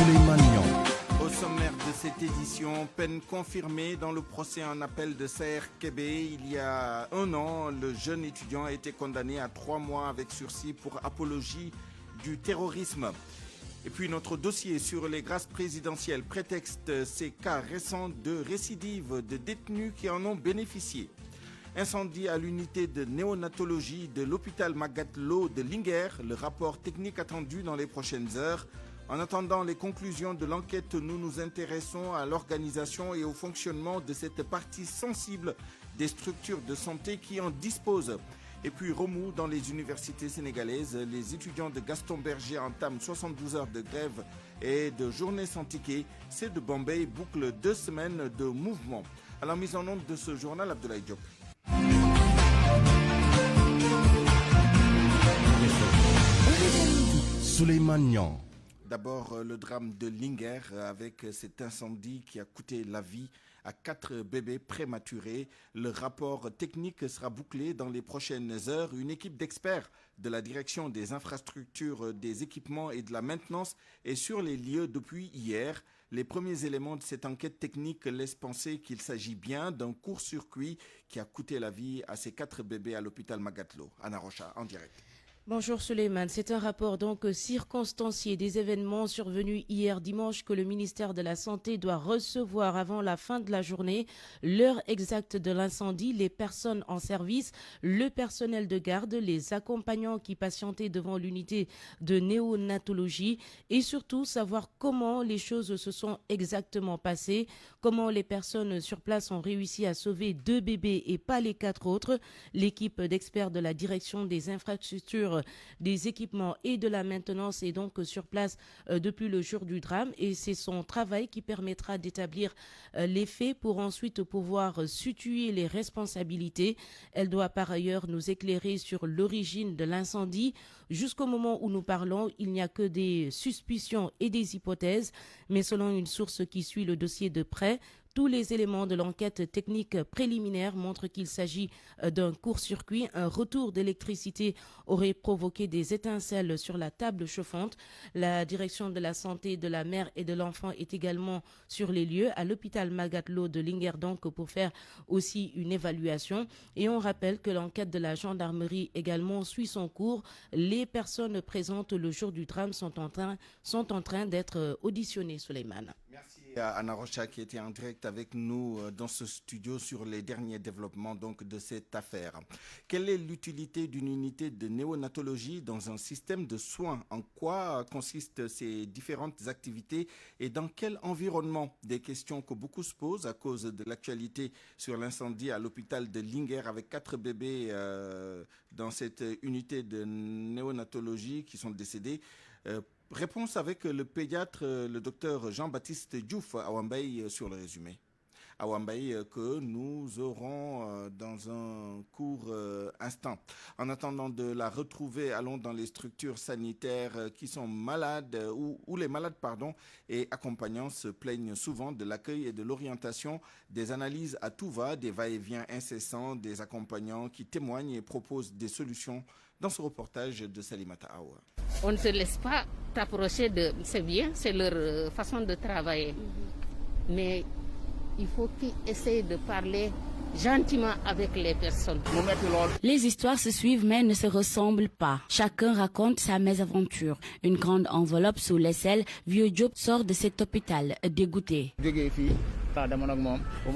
Souleymane Niang. Au sommaire de cette édition, peine confirmée dans le procès en appel de Saher Kébé. Il y a un an, le jeune étudiant a été condamné à 3 mois avec sursis pour apologie du terrorisme. Et puis notre dossier sur les grâces présidentielles prétexte ces cas récents de récidive de détenus qui en ont bénéficié. Incendie à l'unité de néonatologie de l'hôpital Magatte Lô de Linguère. Le rapport technique attendu dans les prochaines heures. En attendant les conclusions de l'enquête, nous nous intéressons à l'organisation et au fonctionnement de cette partie sensible des structures de santé qui en disposent. Et puis remous dans les universités sénégalaises, les étudiants de Gaston Berger entament 72 heures de grève et de journée sans ticket. C'est de Bombay boucle 2 semaines de mouvement. À la mise en onde de ce journal, Abdoulaye Diop. Souleymane Niang. D'abord, le drame de Linguère avec cet incendie qui a coûté la vie à 4 bébés prématurés. Le rapport technique sera bouclé dans les prochaines heures. Une équipe d'experts de la direction des infrastructures, des équipements et de la maintenance est sur les lieux depuis hier. Les premiers éléments de cette enquête technique laissent penser qu'il s'agit bien d'un court-circuit qui a coûté la vie à ces 4 bébés à l'hôpital Magatte Lô. Anna Rocha, en direct. Bonjour Souleymane, c'est un rapport donc circonstancié des événements survenus hier dimanche que le ministère de la Santé doit recevoir avant la fin de la journée. L'heure exacte de l'incendie, les personnes en service, le personnel de garde, les accompagnants qui patientaient devant l'unité de néonatologie et surtout savoir comment les choses se sont exactement passées, comment les personnes sur place ont réussi à sauver 2 bébés et pas les 4 autres. L'équipe d'experts de la direction des infrastructures, des équipements et de la maintenance est donc sur place depuis le jour du drame et c'est son travail qui permettra d'établir les faits pour ensuite pouvoir situer les responsabilités. Elle doit par ailleurs nous éclairer sur l'origine de l'incendie. Jusqu'au moment où nous parlons, il n'y a que des suspicions et des hypothèses, mais selon une source qui suit le dossier de près, tous les éléments de l'enquête technique préliminaire montrent qu'il s'agit d'un court-circuit. Un retour d'électricité aurait provoqué des étincelles sur la table chauffante. La direction de la santé de la mère et de l'enfant est également sur les lieux à l'hôpital Magatte Lô de Linguère donc pour faire aussi une évaluation. Et on rappelle que l'enquête de la gendarmerie également suit son cours. Les personnes présentes le jour du drame sont en train d'être auditionnées, Souleymane. Merci à Anna Rocha qui était en direct avec nous dans ce studio sur les derniers développements donc de cette affaire. Quelle est l'utilité d'une unité de néonatologie dans un système de soins? En quoi consistent ces différentes activités et dans quel environnement? Des questions que beaucoup se posent à cause de l'actualité sur l'incendie à l'hôpital de Linguère avec 4 bébés dans cette unité de néonatologie qui sont décédés. Réponse avec le pédiatre, le docteur Jean-Baptiste Diouf à Wambaye sur le résumé. À Wambaye que nous aurons dans un court instant. En attendant de la retrouver, allons dans les structures sanitaires qui sont malades ou les malades et accompagnants se plaignent souvent de l'accueil et de l'orientation, des analyses à tout va, des va-et-vient incessants, des accompagnants qui témoignent et proposent des solutions dans ce reportage de Salimata Awa. On ne se laisse pas t'approcher c'est bien, c'est leur façon de travailler. Mais il faut qu'ils essayent de parler gentiment avec les personnes. Les histoires se suivent mais ne se ressemblent pas. Chacun raconte sa mésaventure. Une grande enveloppe sous l'aisselle, Vieux Diop sort de cet hôpital dégoûté.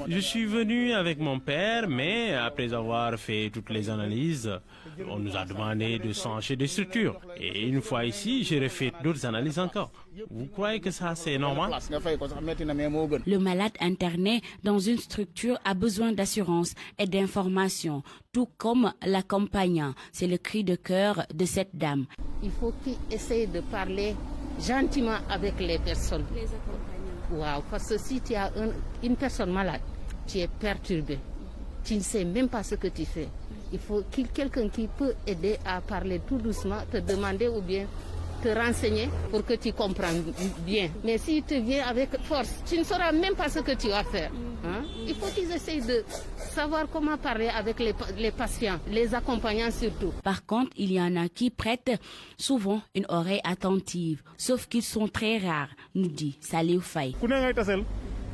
Je suis venu avec mon père, mais après avoir fait toutes les analyses, on nous a demandé de changer de structure. Et une fois ici, j'ai refait d'autres analyses encore. Vous croyez que ça, c'est normal? Le malade interné dans une structure a besoin d'assurance et d'information, tout comme l'accompagnant. C'est le cri de cœur de cette dame. Il faut qu'ils essayent de parler gentiment avec les personnes. Les accompagnants. Wow, parce que si tu as une personne malade, tu es perturbé. Tu ne sais même pas ce que tu fais. Il faut quelqu'un qui peut aider à parler tout doucement, te demander ou bien te renseigner pour que tu comprennes bien. Mais si tu viens avec force, tu ne sauras même pas ce que tu vas faire. Hein? Il faut qu'ils essayent de savoir comment parler avec les patients, les accompagnants surtout. Par contre, il y en a qui prêtent souvent une oreille attentive, sauf qu'ils sont très rares, nous dit Salih Faye.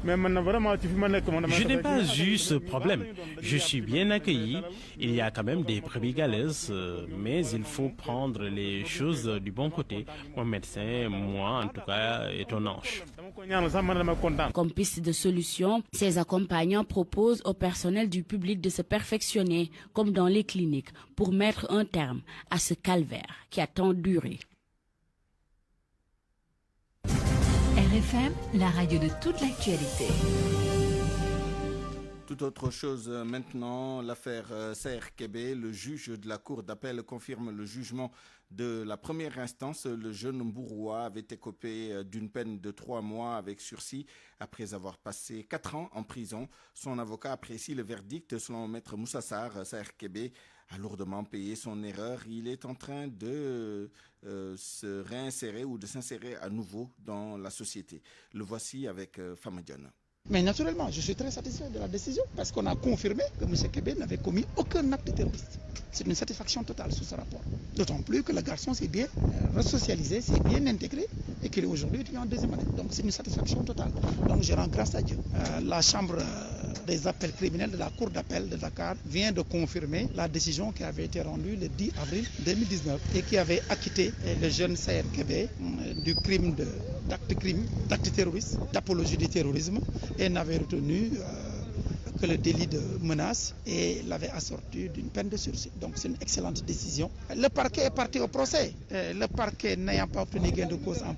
Je n'ai pas eu ce problème. Je suis bien accueilli. Il y a quand même des brebis galeuses, mais il faut prendre les choses du bon côté. Mon médecin, moi en tout cas, est un ange. Comme piste de solution, ces accompagnants proposent au personnel du public de se perfectionner, comme dans les cliniques, pour mettre un terme à ce calvaire qui a tant duré. RFM, la radio de toute l'actualité. Tout autre chose maintenant, l'affaire Saër Kébé, le juge de la cour d'appel confirme le jugement de la première instance. Le jeune Mbouroua avait écopé d'une peine de 3 mois avec sursis après avoir passé 4 ans en prison. Son avocat apprécie le verdict. Selon maître Moussa Sarr, Saër Kébé a lourdement payé son erreur. Il est en train de se réinsérer ou de s'insérer à nouveau dans la société. Le voici avec Fama Dione. Mais naturellement, je suis très satisfait de la décision parce qu'on a confirmé que M. Kébé n'avait commis aucun acte terroriste. C'est une satisfaction totale sur ce rapport. D'autant plus que le garçon s'est bien resocialisé, s'est bien intégré et qu'il est aujourd'hui étudiant en 2e année. Donc c'est une satisfaction totale. Donc je rends grâce à Dieu. La chambre des appels criminels de la cour d'appel de Dakar vient de confirmer la décision qui avait été rendue le 10 avril 2019 et qui avait acquitté le jeune Saër Kébé du crime d'acte terroriste, d'apologie du terrorisme et n'avait retenu que le délit de menace et l'avait assorti d'une peine de sursis. Donc c'est une excellente décision. Le parquet est parti au procès. Le parquet n'ayant pas obtenu gain de cause en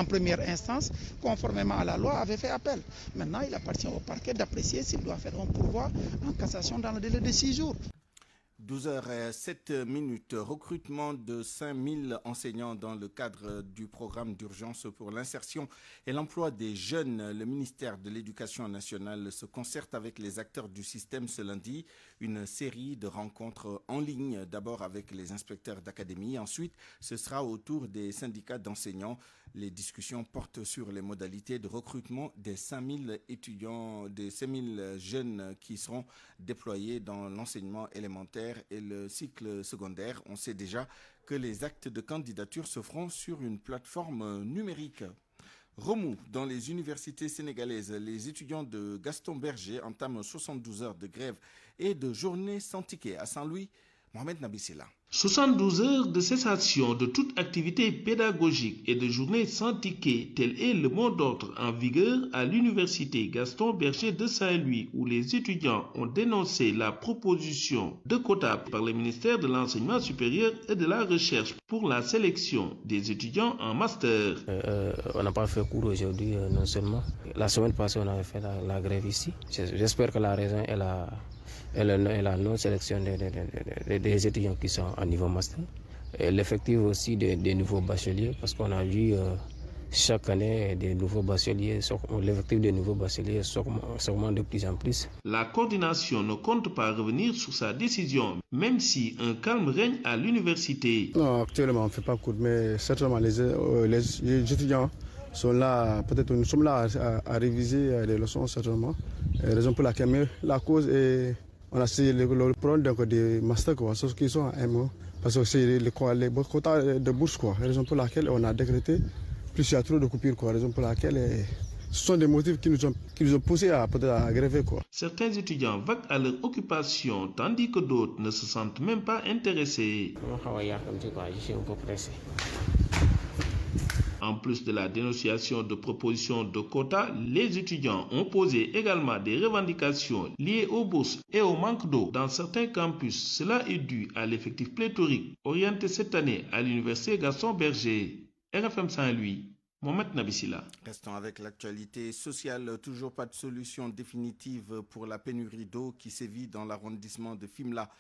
première instance, conformément à la loi, avait fait appel. Maintenant, il appartient au parquet d'apprécier s'il doit faire un pourvoi en cassation dans le délai de 6 jours. 12h07, recrutement de 5000 enseignants dans le cadre du programme d'urgence pour l'insertion et l'emploi des jeunes. Le ministère de l'Éducation nationale se concerte avec les acteurs du système ce lundi. Une série de rencontres en ligne, d'abord avec les inspecteurs d'académie, ensuite ce sera au tour des syndicats d'enseignants. Les discussions portent sur les modalités de recrutement des 5000 étudiants, des 5000 jeunes qui seront déployés dans l'enseignement élémentaire et le cycle secondaire. On sait déjà que les actes de candidature se feront sur une plateforme numérique. Remous dans les universités sénégalaises. Les étudiants de Gaston Berger entament 72 heures de grève et de journée sans ticket. À Saint-Louis, Mohamed Nabissela. 72 heures de cessation de toute activité pédagogique et de journée sans ticket, tel est le mot d'ordre en vigueur à l'université Gaston Berger de Saint-Louis, où les étudiants ont dénoncé la proposition de quotas par le ministère de l'Enseignement supérieur et de la Recherche pour la sélection des étudiants en master. On n'a pas fait cours aujourd'hui, non seulement. La semaine passée, on avait fait la grève ici. J'espère que la raison est la non-sélection des étudiants qui sont à niveau master. L'effectif aussi des nouveaux bacheliers, parce qu'on a vu chaque année des nouveaux bacheliers, l'effectif des nouveaux bacheliers s'augmente de plus en plus. La coordination ne compte pas revenir sur sa décision, même si un calme règne à l'université. Non, actuellement on ne fait pas cours, mais certainement les étudiants sont là, peut-être nous sommes là à réviser les leçons certainement. Raison pour laquelle la cause est, on a essayé le problème des masters, ceux qui sont à MO, parce que c'est les quotas de bourse, raison pour laquelle on a décrété, plus il y a trop de coupures, raison pour laquelle ce sont des motifs qui nous ont poussés à gréver. Certains étudiants vaquent à leur occupation, tandis que d'autres ne se sentent même pas intéressés. Je suis un peu pressé. En plus de la dénonciation de propositions de quotas, les étudiants ont posé également des revendications liées aux bourses et au manque d'eau dans certains campus. Cela est dû à l'effectif pléthorique orienté cette année à l'université Gaston Berger. RFM Saint-Louis, Mohamed Nabissila. Restons avec l'actualité sociale. Toujours pas de solution définitive pour la pénurie d'eau qui sévit dans l'arrondissement de Fimela.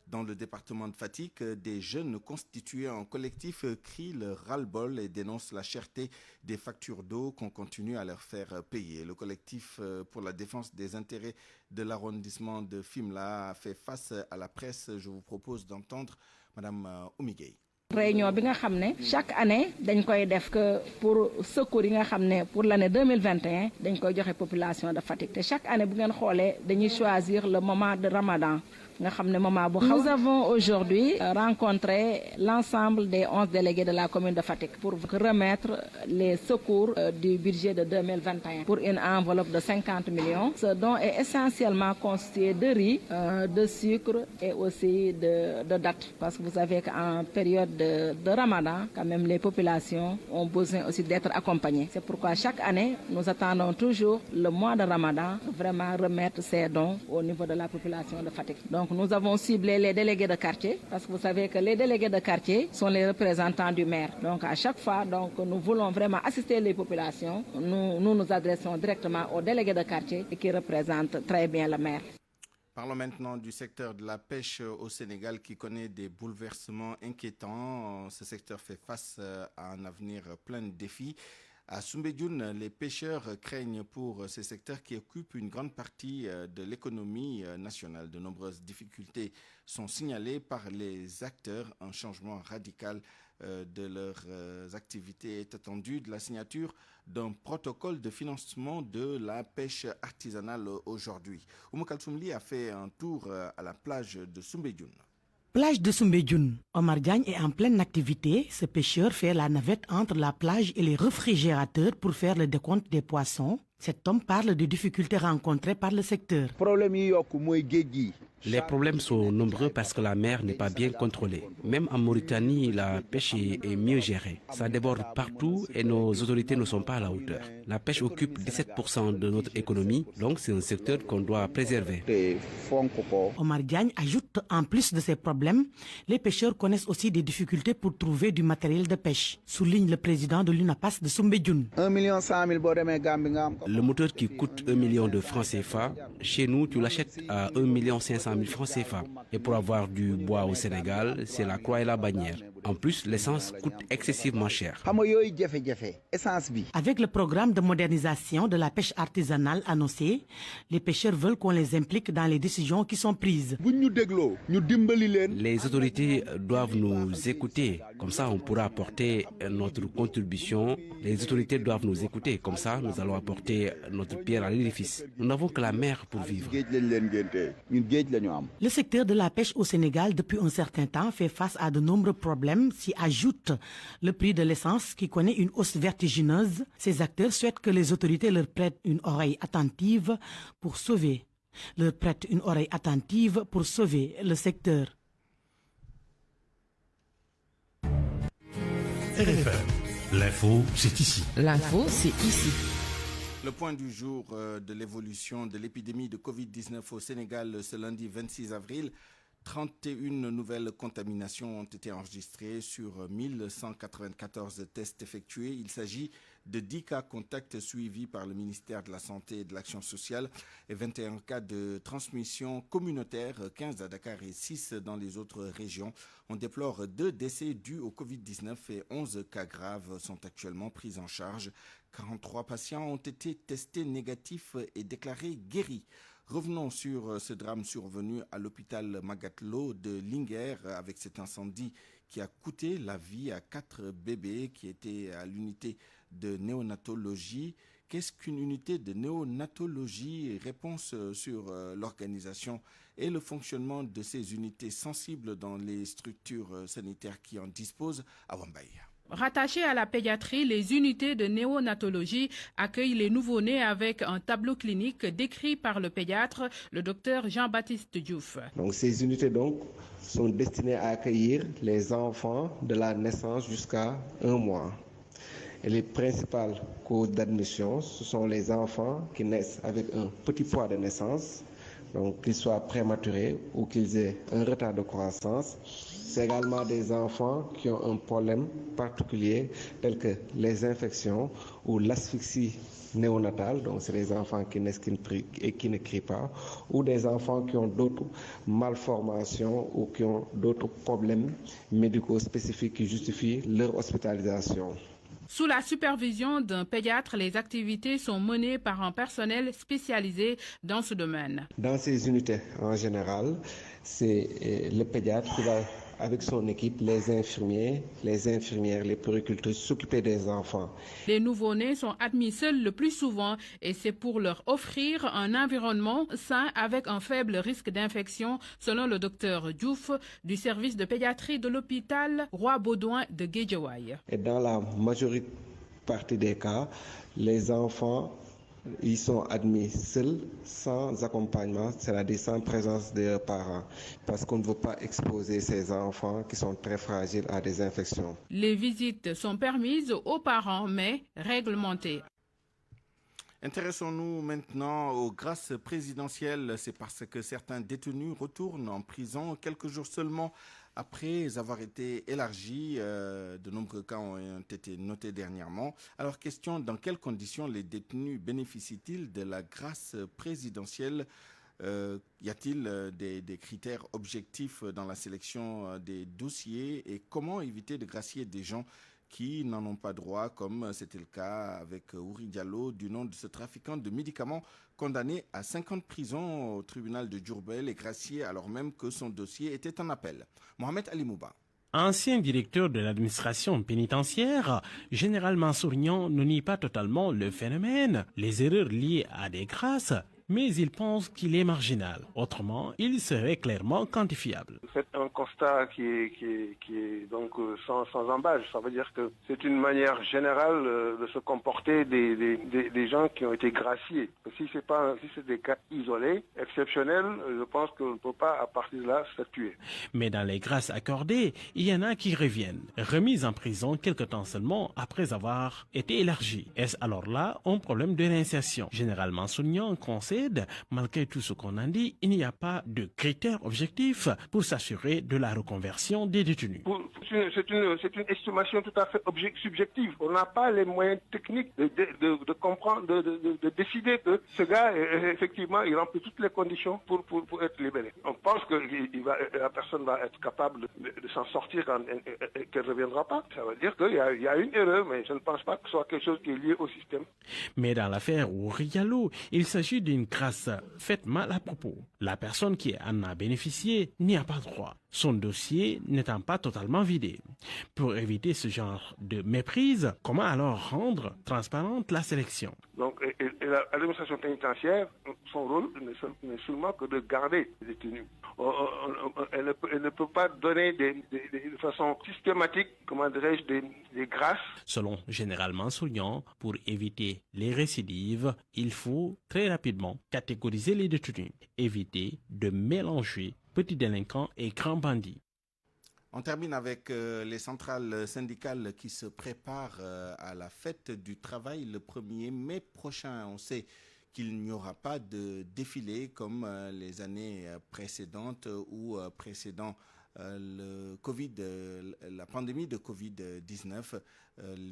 Dans le département de Fatick, des jeunes constitués en collectif crient le ras-le-bol et dénoncent la cherté des factures d'eau qu'on continue à leur faire payer. Le collectif pour la défense des intérêts de l'arrondissement de Fimela a fait face à la presse. Je vous propose d'entendre Mme Oumiguey. réunion bi nga xamné chaque année dañ koy def que pour secours yi nga xamné pour l'année 2021 dañ koy joxe population de Fatick te chaque année bu ngeen xolé dañuy choisir le moment de Ramadan. Nous avons aujourd'hui rencontré l'ensemble des 11 délégués de la commune de Fatick pour remettre les secours du budget de 2021 pour une enveloppe de 50 millions, ce dont est essentiellement constitué de riz, de sucre et aussi de dattes. Parce que vous savez qu'en période de Ramadan, quand même les populations ont besoin aussi d'être accompagnées. C'est pourquoi chaque année, nous attendons toujours le mois de Ramadan pour vraiment remettre ces dons au niveau de la population de Fatick. Donc nous avons ciblé les délégués de quartier parce que vous savez que les délégués de quartier sont les représentants du maire. Donc à chaque fois, nous voulons vraiment assister les populations. Nous nous adressons directement aux délégués de quartier qui représentent très bien le maire. Parlons maintenant du secteur de la pêche au Sénégal qui connaît des bouleversements inquiétants. Ce secteur fait face à un avenir plein de défis. À Soumbédioune, les pêcheurs craignent pour ce secteur qui occupe une grande partie de l'économie nationale. De nombreuses difficultés sont signalées par les acteurs. Un changement radical de leurs activités est attendu de la signature d'un protocole de financement de la pêche artisanale aujourd'hui. Oumou Kalsoumli a fait un tour à la plage de Soumbédioune. Plage de Soumbédioune. Omar Diagne est en pleine activité. Ce pêcheur fait la navette entre la plage et les réfrigérateurs pour faire le décompte des poissons. Cet homme parle des difficultés rencontrées par le secteur. Les problèmes sont nombreux parce que la mer n'est pas bien contrôlée. Même en Mauritanie, la pêche est mieux gérée. Ça déborde partout et nos autorités ne sont pas à la hauteur. La pêche occupe 17% de notre économie, donc c'est un secteur qu'on doit préserver. Omar Diagne ajoute, en plus de ces problèmes, les pêcheurs connaissent aussi des difficultés pour trouver du matériel de pêche, souligne le président de l'UNAPAS de Soumbédioune. Le moteur qui coûte 1 million de francs CFA, chez nous, tu l'achètes à 1 500 000 francs CFA. Et pour avoir du bois au Sénégal, c'est la croix et la bannière. En plus, l'essence coûte excessivement cher. Avec le programme de modernisation de la pêche artisanale annoncé, les pêcheurs veulent qu'on les implique dans les décisions qui sont prises. Les autorités doivent nous écouter, comme ça on pourra apporter notre contribution. Les autorités doivent nous écouter, comme ça nous allons apporter notre pierre à l'édifice. Nous n'avons que la mer pour vivre. Le secteur de la pêche au Sénégal depuis un certain temps fait face à de nombreux problèmes. S'y ajoute le prix de l'essence qui connaît une hausse vertigineuse. Ces acteurs souhaitent que les autorités leur prêtent une oreille attentive pour sauver le secteur. RFM, l'info, c'est ici. L'info, c'est ici. Le point du jour de l'évolution de l'épidémie de Covid-19 au Sénégal ce lundi 26 avril. 31 nouvelles contaminations ont été enregistrées sur 1194 tests effectués. Il s'agit de 10 cas contacts suivis par le ministère de la Santé et de l'Action sociale et 21 cas de transmission communautaire, 15 à Dakar et 6 dans les autres régions. On déplore 2 décès dus au Covid-19 et 11 cas graves sont actuellement pris en charge. 43 patients ont été testés négatifs et déclarés guéris. Revenons sur ce drame survenu à l'hôpital Magatlo de Linguère avec cet incendie qui a coûté la vie à 4 bébés qui étaient à l'unité de néonatologie. Qu'est-ce qu'une unité de néonatologie? Réponse sur l'organisation et le fonctionnement de ces unités sensibles dans les structures sanitaires qui en disposent à Wambaye. Rattachées à la pédiatrie, les unités de néonatologie accueillent les nouveau-nés avec un tableau clinique décrit par le pédiatre, le docteur Jean-Baptiste Diouf. Donc, ces unités sont destinées à accueillir les enfants de la naissance jusqu'à 1 mois. Et les principales causes d'admission, ce sont les enfants qui naissent avec un petit poids de naissance, donc qu'ils soient prématurés ou qu'ils aient un retard de croissance. C'est également des enfants qui ont un problème particulier tel que les infections ou l'asphyxie néonatale, donc c'est des enfants qui naissent et qui ne crient pas, ou des enfants qui ont d'autres malformations ou qui ont d'autres problèmes médicaux spécifiques qui justifient leur hospitalisation. Sous la supervision d'un pédiatre, les activités sont menées par un personnel spécialisé dans ce domaine. Dans ces unités, en général, c'est le pédiatre qui va avec son équipe, les infirmiers, les infirmières, les puéricultrices, s'occuper des enfants. Les nouveau-nés sont admis seuls le plus souvent et c'est pour leur offrir un environnement sain avec un faible risque d'infection, selon le docteur Diouf du service de pédiatrie de l'hôpital Roi-Baudouin de Guédiawaye. Et dans la majorité partie des cas, les enfants ils sont admis seuls, sans accompagnement, c'est-à-dire sans présence de leurs parents, parce qu'on ne veut pas exposer ces enfants qui sont très fragiles à des infections. Les visites sont permises aux parents, mais réglementées. Intéressons-nous maintenant aux grâces présidentielles. C'est parce que certains détenus retournent en prison quelques jours seulement après avoir été élargis. De nombreux cas ont été notés dernièrement. Alors, question, dans quelles conditions les détenus bénéficient-ils de la grâce présidentielle? Y a-t-il des critères objectifs dans la sélection des dossiers? Et comment éviter de gracier des gens qui n'en ont pas droit, comme c'était le cas avec Ouri Diallo, du nom de ce trafiquant de médicaments condamné à 5 ans de prison au tribunal de Diourbel et gracié alors même que son dossier était en appel. Mohamed Ali Mouba. Ancien directeur de l'administration pénitentiaire, Général Mansourian ne nie pas totalement le phénomène, les erreurs liées à des grâces, mais il pense qu'il est marginal. Autrement, il serait clairement quantifiable. C'est un constat qui est donc sans embâche. Ça veut dire que c'est une manière générale de se comporter des gens qui ont été graciés. Si c'est des cas isolés, exceptionnels, je pense qu'on ne peut pas à partir de là statuer. Mais dans les grâces accordées, il y en a qui reviennent, remis en prison quelque temps seulement après avoir été élargis. Est-ce alors là un problème de réinsertion? Généralement soulignant concède, malgré tout ce qu'on a dit, il n'y a pas de critères objectifs pour s'assurer de la reconversion des détenus. C'est une estimation tout à fait subjective. On n'a pas les moyens techniques de comprendre, de décider que ce gars, effectivement, il remplit toutes les conditions pour être libéré. On pense que la personne va être capable de s'en sortir et qu'elle ne reviendra pas. Ça veut dire qu'il y a une erreur, mais je ne pense pas que ce soit quelque chose qui est lié au système. Mais dans l'affaire Ouri Diallo, il s'agit d'une grâce faite mal à propos. La personne qui en a bénéficié n'y a pas droit, son dossier n'étant pas totalement vidé. Pour éviter ce genre de méprise, comment alors rendre transparente la sélection? Donc, l'administration pénitentiaire, son rôle n'est seulement que de garder les détenus. Elle ne peut pas donner de façon systématique, comment dirais-je, des grâces. Selon Général Mansourian, pour éviter les récidives, il faut très rapidement catégoriser les détenus, éviter de mélanger petits délinquants et grands bandits. On termine avec les centrales syndicales qui se préparent à la fête du travail le 1er mai prochain. On sait qu'il n'y aura pas de défilé comme les années précédentes ou précédant la pandémie de Covid-19,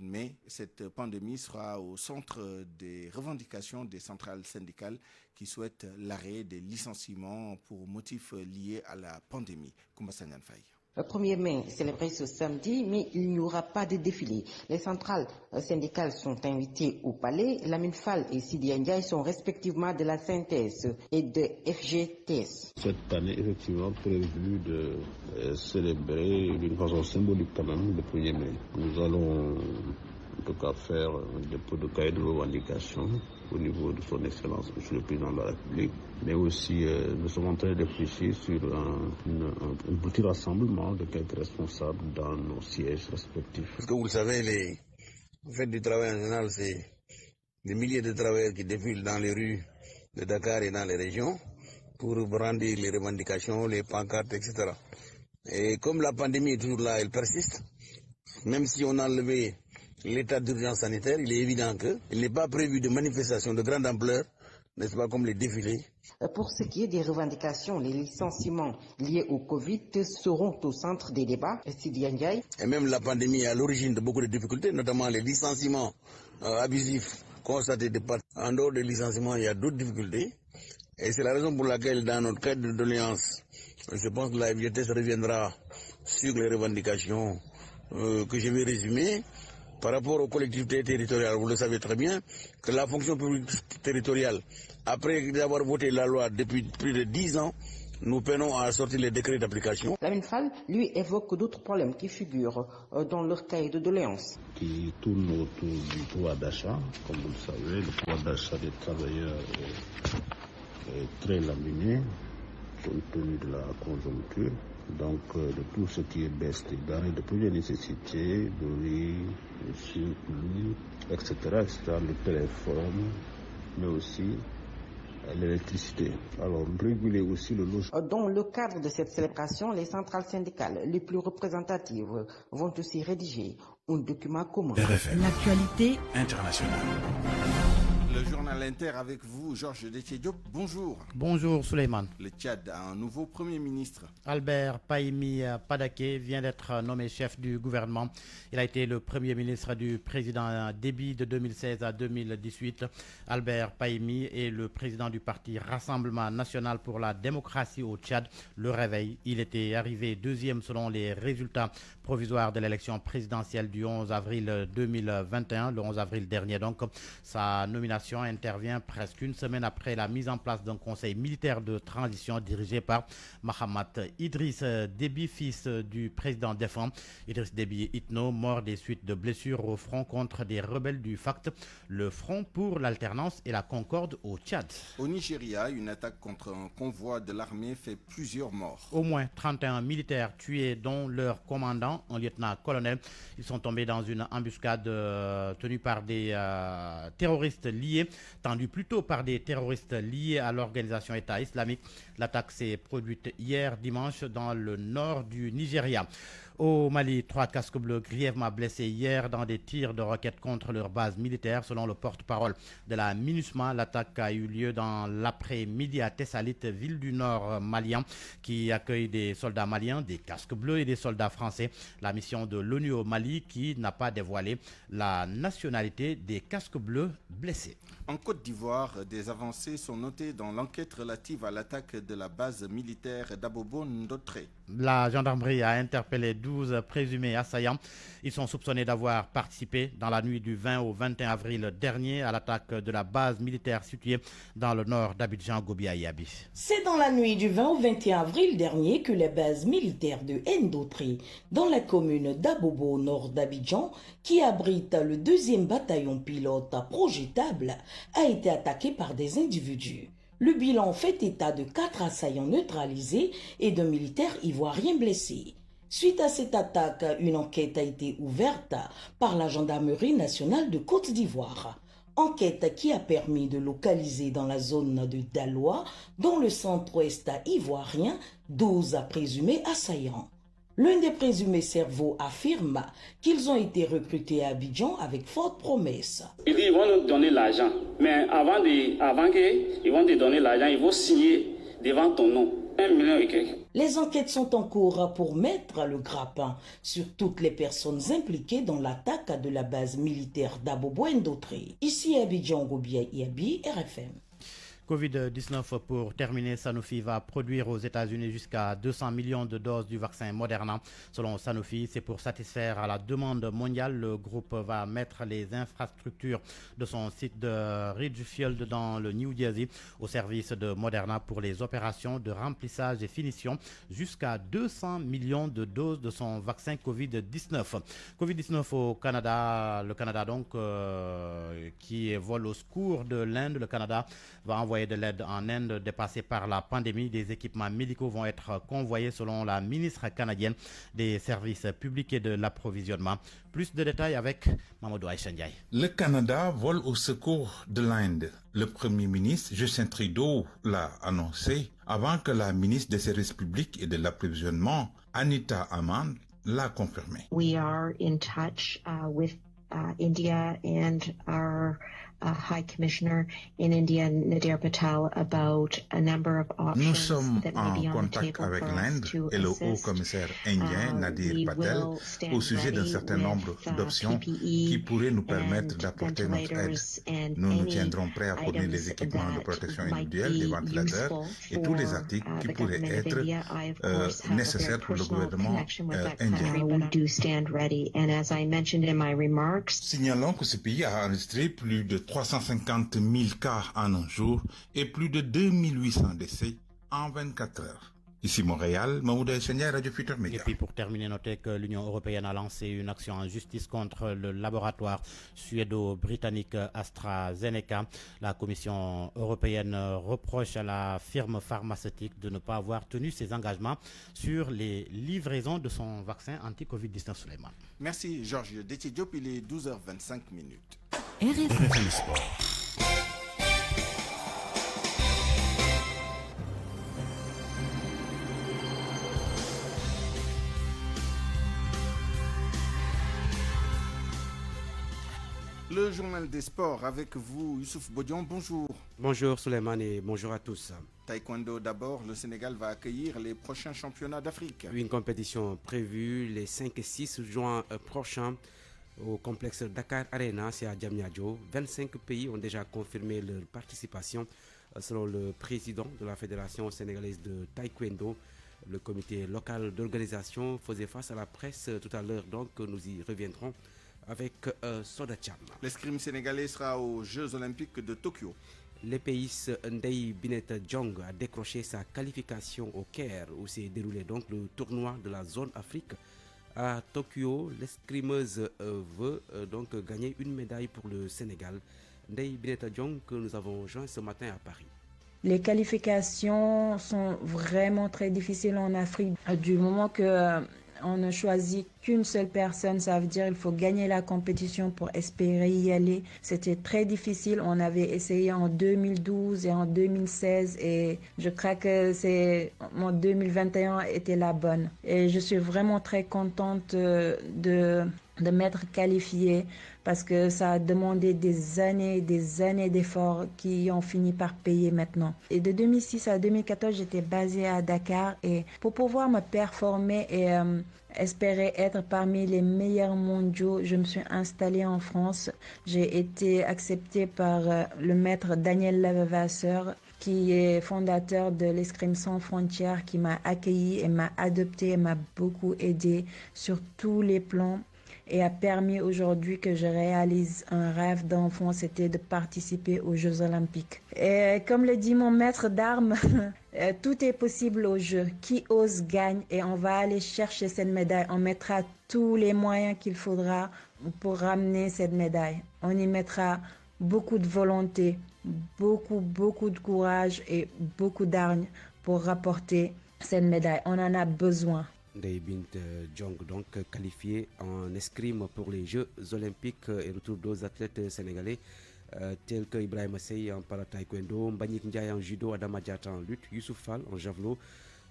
mais cette pandémie sera au centre des revendications des centrales syndicales qui souhaitent l'arrêt des licenciements pour motifs liés à la pandémie. Koumbassanian Faye. Le 1er mai célébré ce samedi, mais il n'y aura pas de défilé. Les centrales syndicales sont invitées au palais. Lamine Fall et Sidi Ndiaye sont respectivement de la synthèse et de FGTS. Cette année, effectivement, prévu de célébrer d'une façon symbolique quand même le 1er mai. Nous allons en tout cas faire un dépôt de cahier de revendication au niveau de son Excellence, Monsieur le Président de la République. Mais aussi, nous sommes en train de réfléchir sur un petit rassemblement de quelques responsables dans nos sièges respectifs. Parce que vous le savez, les fêtes du travail en général, c'est des milliers de travailleurs qui défilent dans les rues de Dakar et dans les régions pour brandir les revendications, les pancartes, etc. Et comme la pandémie est toujours là, elle persiste, même si on a enlevé l'état d'urgence sanitaire, il est évident qu'il n'est pas prévu de manifestations de grande ampleur, n'est-ce pas, comme les défilés. Pour ce qui est des revendications, les licenciements liés au Covid seront au centre des débats. Et même la pandémie est à l'origine de beaucoup de difficultés, notamment les licenciements abusifs constatés de part. En dehors des licenciements, il y a d'autres difficultés. Et c'est la raison pour laquelle, dans notre cadre de doléance, je pense que la FGTS reviendra sur les revendications que je vais résumer. Par rapport aux collectivités territoriales, vous le savez très bien, que la fonction publique territoriale, après avoir voté la loi depuis plus de 10 ans, nous peinons à sortir les décrets d'application. Lamine Fall, lui, évoque d'autres problèmes qui figurent dans leur cahier de doléances. Qui tournent autour du pouvoir d'achat. Comme vous le savez, le pouvoir d'achat des travailleurs est très laminé compte tenu de la conjoncture. Donc de tout ce qui est baisse des denrées de première nécessité, de riz, le surplus, etc., le téléphone, mais aussi l'électricité. Alors réguler aussi le logement. Dans le cadre de cette célébration, les centrales syndicales les plus représentatives vont aussi rédiger un document commun. L'actualité internationale. Le journal Inter avec vous, Georges Détié-Diop. Bonjour. Bonjour Souleymane. Le Tchad a un nouveau Premier ministre. Albert Pahimi Padaké vient d'être nommé chef du gouvernement. Il a été le Premier ministre du président Déby de 2016 à 2018. Albert Pahimi est le président du parti Rassemblement National pour la démocratie au Tchad, Le Réveil. Il était arrivé deuxième selon les résultats provisoires de l'élection présidentielle du 11 avril 2021, le 11 avril dernier donc. Sa nomination intervient presque une semaine après la mise en place d'un conseil militaire de transition dirigé par Mahamat Idriss Déby, fils du président défunt. Idriss Déby Itno, mort des suites de blessures au front contre des rebelles du FACT, le Front pour l'alternance et la concorde au Tchad. Au Nigeria, une attaque contre un convoi de l'armée fait plusieurs morts. Au moins 31 militaires tués, dont leur commandant, un lieutenant-colonel. Ils sont tombés dans une embuscade tenue par des terroristes tendue plutôt par des terroristes liés à l'organisation État islamique. L'attaque s'est produite hier dimanche dans le nord du Nigeria. Au Mali, 3 casques bleus grièvement blessés hier dans des tirs de roquettes contre leur base militaire. Selon le porte-parole de la MINUSMA, l'attaque a eu lieu dans l'après-midi à Tessalit, ville du nord malien, qui accueille des soldats maliens, des casques bleus et des soldats français. La mission de l'ONU au Mali qui n'a pas dévoilé la nationalité des casques bleus blessés. En Côte d'Ivoire, des avancées sont notées dans l'enquête relative à l'attaque de la base militaire d'Abobo-Ndotré. La gendarmerie a interpellé 12 présumés assaillants. Ils sont soupçonnés d'avoir participé dans la nuit du 20 au 21 avril dernier à l'attaque de la base militaire située dans le nord d'Abidjan-Gobia-Yabi. C'est dans la nuit du 20 au 21 avril dernier que la base militaire de Ndotré, dans la commune d'Abobo, au nord d'Abidjan, qui abrite le 2e bataillon pilote projetable, a été attaquée par des individus. Le bilan fait état de 4 assaillants neutralisés et de militaires ivoiriens blessés. Suite à cette attaque, une enquête a été ouverte par la Gendarmerie nationale de Côte d'Ivoire. Enquête qui a permis de localiser dans la zone de Daloa, dans le centre-ouest ivoirien, 12 présumés assaillants. L'un des présumés cerveaux affirme qu'ils ont été recrutés à Abidjan avec forte promesse. Ils disent qu'ils vont nous donner l'argent, mais avant qu'ils vont te donner l'argent, ils vont signer devant ton nom. 1 million et quelques. Les enquêtes sont en cours pour mettre le grappin sur toutes les personnes impliquées dans l'attaque de la base militaire d'Abobo-Ndotré. Ici Abidjan, Gobia-Yabi, RFM. Covid-19 pour terminer, Sanofi va produire aux États-Unis jusqu'à 200 millions de doses du vaccin Moderna. Selon Sanofi, c'est pour satisfaire à la demande mondiale. Le groupe va mettre les infrastructures de son site de Ridgefield dans le New Jersey au service de Moderna pour les opérations de remplissage et finition jusqu'à 200 millions de doses de son vaccin Covid-19. Covid-19 au Canada, le Canada donc qui vole au secours de l'Inde. Le Canada va envoyer de l'aide en Inde dépassée par la pandémie. Des équipements médicaux vont être convoyés selon la ministre canadienne des services publics et de l'approvisionnement. Plus de détails avec Mamadou Aïchandiaï. Le Canada vole au secours de l'Inde. Le Premier ministre Justin Trudeau l'a annoncé avant que la ministre des services publics et de l'approvisionnement Anita Amand l'a confirmé. We are in touch with India and our High Commissioner in India, Nadir Patel, about a number of options. Nous sommes en contact avec l'Inde et le haut-commissaire indien Nadir Patel au sujet d'un certain nombre d'options qui pourraient nous permettre d'apporter notre aide. Nous nous tiendrons prêts à fournir les équipements de protection individuelle, les ventilateurs et tous les articles qui pourraient être nécessaires pour le gouvernement indien. Signalons que ce pays a enregistré plus de 350 000 cas en un jour et plus de 2800 décès en 24 heures. Ici Montréal, Mahmoud Seigneur, Radio Futur Média. Et puis pour terminer, notez que l'Union européenne a lancé une action en justice contre le laboratoire suédo-britannique AstraZeneca. La Commission européenne reproche à la firme pharmaceutique de ne pas avoir tenu ses engagements sur les livraisons de son vaccin anti-Covid-19. Suleiman. Merci Georges Déthié Diop, il est 12h25. RFM Sport. Le journal des sports avec vous, Youssouf Bodian, bonjour. Bonjour Suleiman et bonjour à tous. Taekwondo d'abord, le Sénégal va accueillir les prochains championnats d'Afrique. Une compétition prévue les 5 et 6 juin prochains au complexe Dakar Arena, c'est à Diamniadio. 25 pays ont déjà confirmé leur participation selon le président de la Fédération sénégalaise de Taekwondo. Le comité local d'organisation faisait face à la presse tout à l'heure, donc nous y reviendrons avec Soda Cham. L'escrime sénégalais sera aux Jeux Olympiques de Tokyo. L'épéiste Ndeye Bineta Diong a décroché sa qualification au Caire où s'est déroulé donc le tournoi de la zone Afrique. À Tokyo, l'escrimeuse veut donc gagner une médaille pour le Sénégal. Ndeye Bineta Diong que nous avons joint ce matin à Paris. Les qualifications sont vraiment très difficiles en Afrique. Du moment que on ne choisit qu'une seule personne, ça veut dire qu'il faut gagner la compétition pour espérer y aller. C'était très difficile. On avait essayé en 2012 et en 2016 et je crois que mon 2021 était la bonne. Et je suis vraiment très contente de m'être qualifiée parce que ça a demandé des années d'efforts qui ont fini par payer maintenant. Et de 2006 à 2014, j'étais basée à Dakar et pour pouvoir me performer et espérer être parmi les meilleurs mondiaux, je me suis installée en France. J'ai été acceptée par le maître Daniel Levasseur, qui est fondateur de l'Escrime sans frontières, qui m'a accueilli et m'a adopté et m'a beaucoup aidé sur tous les plans et a permis aujourd'hui que je réalise un rêve d'enfant, c'était de participer aux Jeux Olympiques. Et comme le dit mon maître d'armes, tout est possible aux Jeux. Qui ose gagne et on va aller chercher cette médaille. On mettra tous les moyens qu'il faudra pour ramener cette médaille. On y mettra beaucoup de volonté, beaucoup de courage et beaucoup d'hargne pour rapporter cette médaille. On en a besoin. Ndeye Bineta Diong donc qualifié en escrime pour les Jeux Olympiques et retour d'autres athlètes sénégalais tels que Ibrahima Sey en para-taekwondo, Mbagnick Ndiaye en judo, Adama Diatta en lutte, Youssouf Fall en javelot,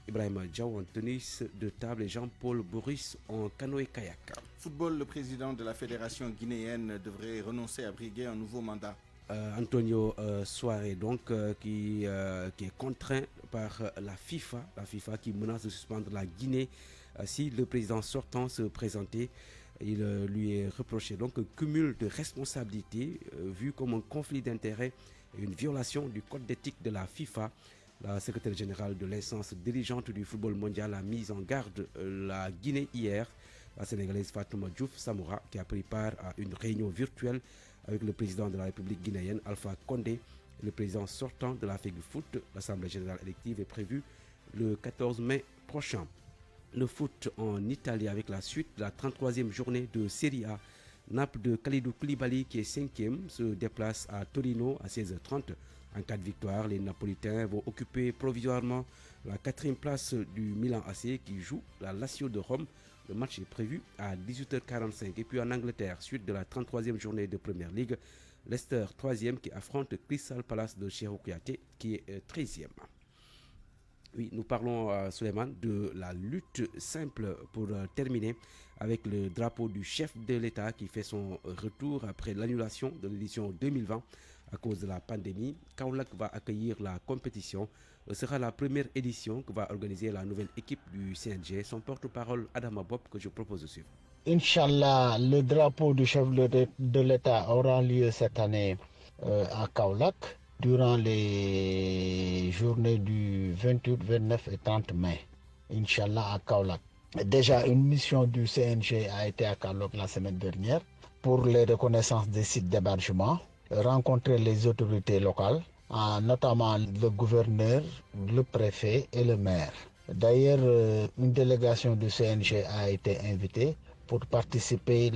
Ibrahima Diaw en tennis de table et Jean-Paul Boris en canoë-kayak. Football, le président de la fédération guinéenne devrait renoncer à briguer un nouveau mandat. Antonio Soare donc qui est contraint par la FIFA qui menace de suspendre la Guinée si le président sortant se présentait. Il lui est reproché donc un cumul de responsabilités vu comme un conflit d'intérêts et une violation du code d'éthique de la FIFA. La secrétaire générale de l'instance dirigeante du football mondial a mis en garde la Guinée hier. La Sénégalaise Fatouma Diouf Samoura qui a pris part à une réunion virtuelle avec le président de la République guinéenne Alpha Condé et le président sortant de la FEGUFOOT. L'Assemblée générale élective est prévue le 14 mai prochain. Le foot en Italie avec la suite de la 33e journée de Serie A. Naples de Kalidou Koulibaly qui est 5e se déplace à Torino à 16h30. En cas de victoire, les Napolitains vont occuper provisoirement la 4e place du Milan AC qui joue la Lazio de Rome. Le match est prévu à 18h45. Et puis en Angleterre, suite de la 33e journée de Premier League, Leicester 3e qui affronte Crystal Palace de Cheikhou Kouyaté qui est 13e. Oui, nous parlons, Suleiman, de la lutte simple pour terminer avec le drapeau du chef de l'État qui fait son retour après l'annulation de l'édition 2020 à cause de la pandémie. Kaolack va accueillir la compétition. Ce sera la première édition que va organiser la nouvelle équipe du CNG. Son porte-parole, Adama Bob, que je propose de suivre. Inch'Allah, le drapeau du chef de l'État aura lieu cette année à Kaolack durant les journées du 28, 29 et 30 mai. Inch'Allah à Kaolack. Déjà, une mission du CNG a été à Kaolack la semaine dernière pour les reconnaissances des sites d'hébergement, rencontrer les autorités locales notamment le gouverneur, le préfet et le maire. D'ailleurs, une délégation du CNG a été invitée pour participer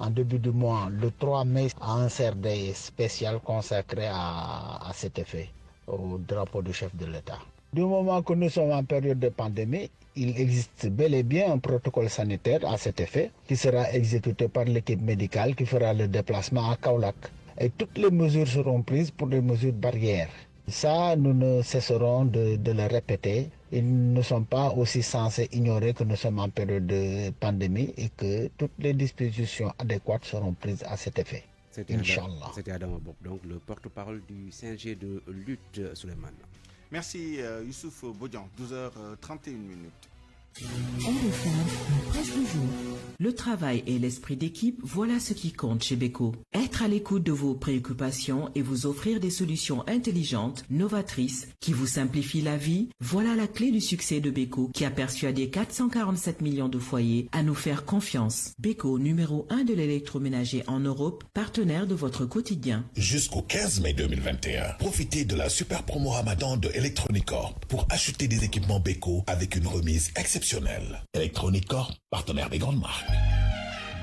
en début du mois, le 3 mai, à un CRD spécial consacré à cet effet, au drapeau du chef de l'État. Du moment que nous sommes en période de pandémie, il existe bel et bien un protocole sanitaire à cet effet qui sera exécuté par l'équipe médicale qui fera le déplacement à Kaolack. Et toutes les mesures seront prises pour les mesures barrières. Ça, nous ne cesserons de le répéter. Ils ne sont pas aussi censés ignorer que nous sommes en période de pandémie et que toutes les dispositions adéquates seront prises à cet effet. Inch'Allah. C'était Adam Abob, donc le porte-parole du CNG de lutte, Souleymane. Merci Youssouf Bodian, 12h31 minutes. Le travail et l'esprit d'équipe, voilà ce qui compte chez Beko. Être à l'écoute de vos préoccupations et vous offrir des solutions intelligentes, novatrices, qui vous simplifient la vie, voilà la clé du succès de Beko qui a persuadé 447 millions de foyers à nous faire confiance. Beko, numéro 1 de l'électroménager en Europe, partenaire de votre quotidien. Jusqu'au 15 mai 2021, profitez de la super promo Ramadan de Electronicorp pour acheter des équipements Beko avec une remise exceptionnelle. Electronicorp, partenaire des grandes marques.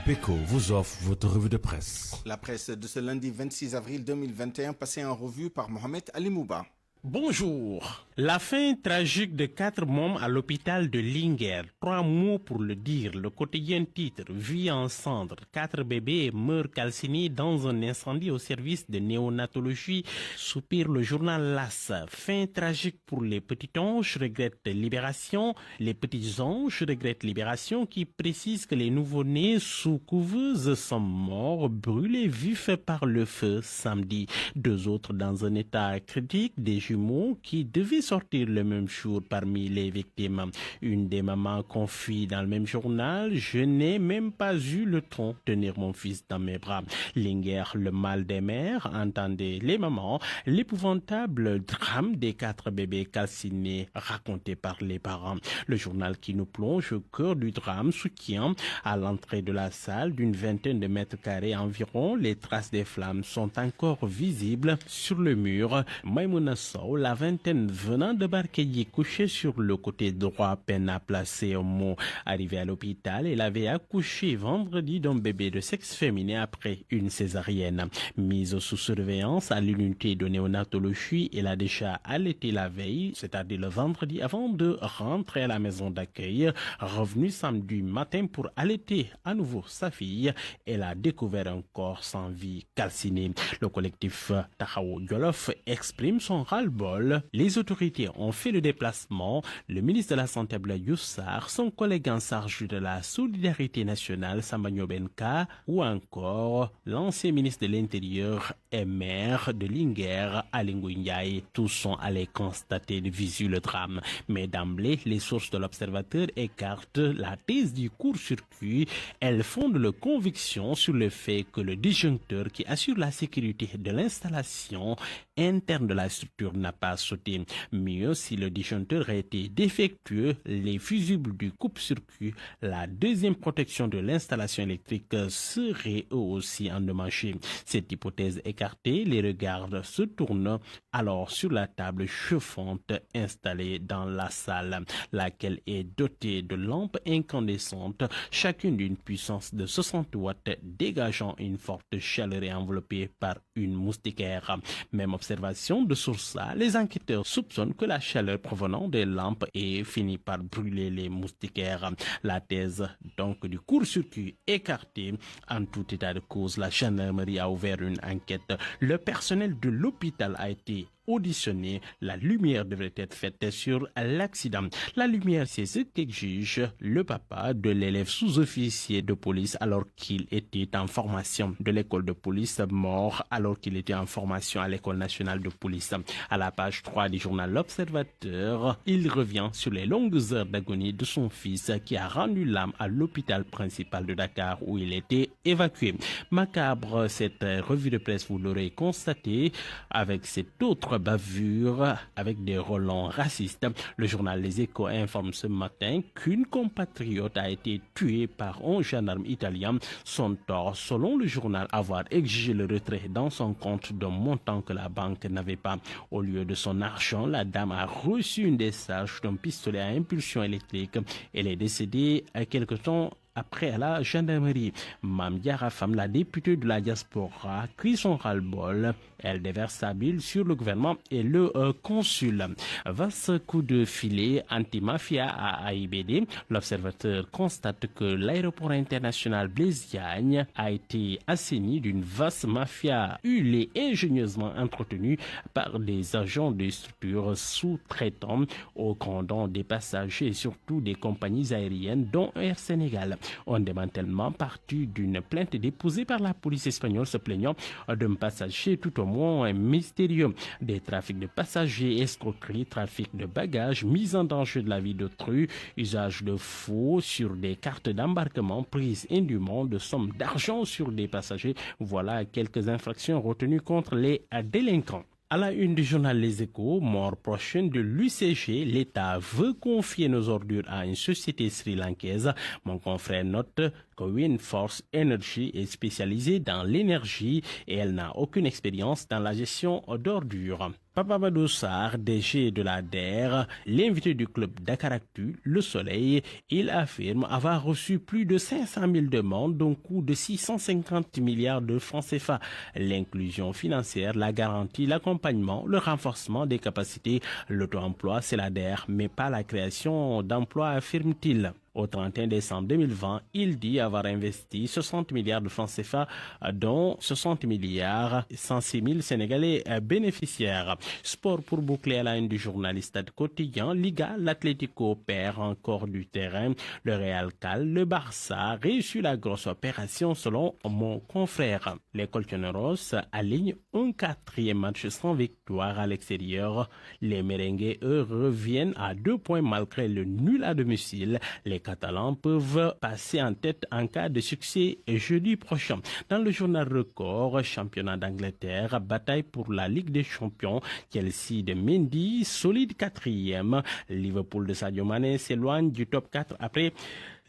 Beko vous offre votre revue de presse. La presse de ce lundi 26 avril 2021 passée en revue par Mohamed Ali Mouba. Bonjour. La fin tragique de 4 mômes à l'hôpital de Linguère. 3 mots pour le dire. Le quotidien titre « Vie en cendres ». 4 bébés meurent calcinés dans un incendie au service de néonatologie. Soupire le journal LAS. Fin tragique pour les petits anges, regrette Libération. Les petits anges regrettent Libération qui précise que les nouveau-nés sous couveuse sont morts, brûlés vifs par le feu samedi. 2 autres dans un état critique, des jumeaux qui devaient sortir le même jour parmi les victimes. Une des mamans confie dans le même journal « Je n'ai même pas eu le temps de tenir mon fils dans mes bras ». Linguère, le mal des mères, entendez les mamans, l'épouvantable drame des 4 bébés calcinés raconté par les parents. Le journal qui nous plonge au cœur du drame soutient à l'entrée de la salle d'une 20aine de mètres carrés environ, les traces des flammes sont encore visibles sur le mur. Maïmouna Sow, la vingtaine venant de Barkédié, couchée sur le côté droit, peine à placer au mot. Arrivée à l'hôpital, elle avait accouché vendredi d'un bébé de sexe féminin après une césarienne. Mise sous surveillance à l'unité de néonatologie, elle a déjà allaité la veille, c'est-à-dire le vendredi, avant de rentrer à la maison d'accueil. Revenue samedi matin pour allaiter à nouveau sa fille, elle a découvert un corps sans vie calciné. Le collectif Tahaou Jolof exprime son ras-le-bol. Les autorités ont fait le déplacement. Le ministre de la Santé Abdoulaye Diouf Sarr, son collègue en charge de la solidarité nationale Samba Benka, ou encore l'ancien ministre de l'Intérieur et maire de Linguère, Aly Ngouille Ndiaye. Tous sont allés constater de visu le drame. Mais d'emblée, les sources de l'Observateur écartent la thèse du court-circuit. Elles fondent leur conviction sur le fait que le disjoncteur qui assure la sécurité de l'installation interne de la structure n'a pas sauté. Mieux, si le disjoncteur a été défectueux, les fusibles du coupe-circuit, la deuxième protection de l'installation électrique seraient eux aussi endommagés. Cette hypothèse écartée, les regards se tournent alors sur la table chauffante installée dans la salle, laquelle est dotée de lampes incandescentes, chacune d'une puissance de 60 watts, dégageant une forte chaleur et enveloppée par une moustiquaire. Même observation de source A, les enquêteurs soupçonnent que la chaleur provenant des lampes ait fini par brûler les moustiquaires. La thèse donc du court-circuit écartée. En tout état de cause, la gendarmerie a ouvert une enquête. Le personnel de l'hôpital a été auditionné. La lumière devrait être faite sur l'accident. La lumière, c'est ce qu'exige le papa de l'élève sous-officier de police alors qu'il était en formation de l'école de police, mort alors qu'il était en formation à l'école nationale de police. À la page 3 du journal L'Observateur, il revient sur les longues heures d'agonie de son fils qui a rendu l'âme à l'hôpital principal de Dakar où il était évacué. Macabre, cette revue de presse, vous l'aurez constaté, avec cet autre bavure avec des relents racistes. Le journal Les Échos informe ce matin qu'une compatriote a été tuée par un gendarme italien. Son tort, selon le journal, avoir exigé le retrait dans son compte d'un montant que la banque n'avait pas. Au lieu de son argent, la dame a reçu une décharge d'un pistolet à impulsion électrique. Elle est décédée quelque temps après à la gendarmerie. Mame Diarra Fam, la députée de la diaspora, crie son ras-le-bol. Elle déverse sa bile sur le gouvernement et le consul. Vaste coup de filet anti-mafia à AIBD. L'observateur constate que l'aéroport international Blaise Diagne a été assaini d'une vaste mafia huilée ingénieusement entretenue par des agents de structures sous-traitants au condom des passagers et surtout des compagnies aériennes dont Air Sénégal. Un démantèlement parti d'une plainte déposée par la police espagnole se plaignant d'un passager tout au moins mystérieux. Des trafics de passagers, escroqueries, trafic de bagages, mise en danger de la vie d'autrui, usage de faux sur des cartes d'embarquement, prise indûment de sommes d'argent sur des passagers. Voilà quelques infractions retenues contre les délinquants. À la une du journal Les Échos, mort prochaine de l'UCG, l'État veut confier nos ordures à une société sri-lankaise. Mon confrère note que Windforce Energy est spécialisée dans l'énergie et elle n'a aucune expérience dans la gestion d'ordures. Papa Badou Sarr, DG de la DER, l'invité du club Dakaractu, Le Soleil, il affirme avoir reçu plus de 500 000 demandes d'un coût de 650 milliards de francs CFA. L'inclusion financière, la garantie, l'accompagnement, le renforcement des capacités, l'auto-emploi, c'est la DER, mais pas la création d'emplois, affirme-t-il. Au 31 décembre 2020, il dit avoir investi 60 milliards de francs CFA, dont 60 milliards, 106 000 Sénégalais bénéficiaires. Sport pour boucler à la une du journaliste quotidien. Liga, l'Atlético perd encore du terrain. Le Real cale, le Barça réussit la grosse opération selon mon confrère. Les Colchoneros alignent un 4e match sans victoire à l'extérieur. Les Merengues, eux, reviennent à 2 points malgré le nul à domicile. Les Catalans peuvent passer en tête en cas de succès jeudi prochain. Dans le journal Record, championnat d'Angleterre, bataille pour la Ligue des Champions. Chelsea de Mendy, solide 4e. Liverpool de Sadio Mané s'éloigne du top 4 après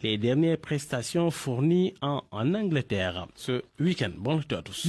les dernières prestations fournies en Angleterre ce week-end. Bonne nuit à tous.